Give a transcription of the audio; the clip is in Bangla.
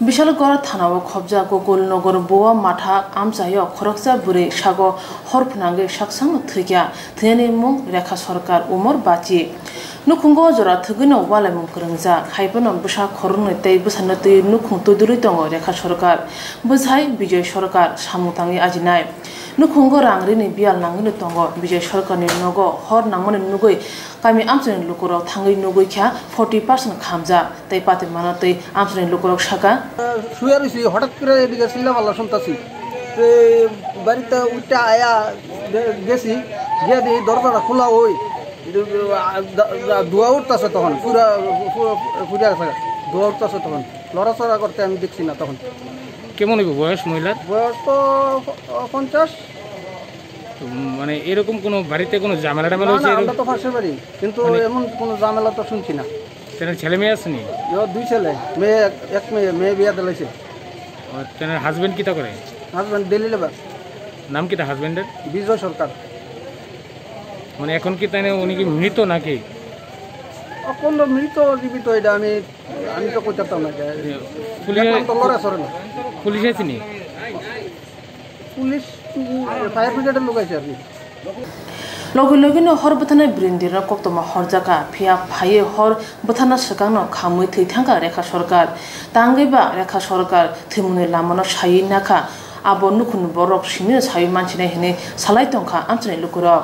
বিশালগড় থানাও খবজা গোকুলনগর বোয়া মাথা আমচায় খরকজা বুড়ে সাগো হরফনাঙ্গে সাকসাং থৈয়া থৈয়ানি মুং রেখা সরকার উমর বাচি নুখুঙ্গো জরা থগিনো ওয়ালাইमुं फोरोंजा खायबोनो बुसा खरनै तै बुसानो तै नुखुं तदुरि दङ रेखा सरकार बुझाय विजय सरकार सामुतांनि आजिनाय नुखुंगो रांरिनि बियाल नांगनि दङ विजय सरकारनि नगो हर नांमनि नुगै गामि आमचनि लुकुराव थाङै नुगैख्या 40% खामजा तै पाते माना तै आमचनि लुकुराव साका सुयारिसि हठाৎ করে এদিকে চিল্লাপাল্লা শুনতাছি বাড়িতে উঠে আয়া গেছি গিয়ে দেখি দরজাটা খোলা ওই ধোয়া উঠতেছে তখন পুরা ধোয়া উঠতেছে তখন লড়াচড়া করতে আমি দেখছি না তখন। কেমন হইব বয়স মহিলার? বয়স তো 50। মানে এরকম কোনো বাড়িতে কোনো ঝামেলা টামেলা হয়েছে? আমরা তো পাশের বাড়ি, কিন্তু এমন কোনো ঝামেলা তো শুনছি না। তেনার ছেলে মেয়ে আসেনি? দুই ছেলে, মেয়ে এক মেয়ে বিয়া দিলাইছে। তেনার হাজবেন্ড কিটা করে? Husband Delhi labour. নাম কিটা হাজবেন্ডের? বিজয় সরকার। মানে এখন কি তাই উনি কি মৃত নাকি? এখন মৃত জীবিত এটা আমি তো কইতাম না। পুলিশ আসেনি? পুলিশ ফায়ার ব্রিগেডের লোক আছে আর কি। লগে লগেनो हर बथाना ब्रिन्दिर कक्तमा हरजाका फिया फाये हर बथाना सकांनो खामै थैथांगा रेखा सरकार तांगैबा रेखा सरकार थैमुनि लामानो सायै नाखा आबो नुखुन बरक सिनि सायै मानसिनाय हेने सालाय दंखा आमचनि लुकुराव।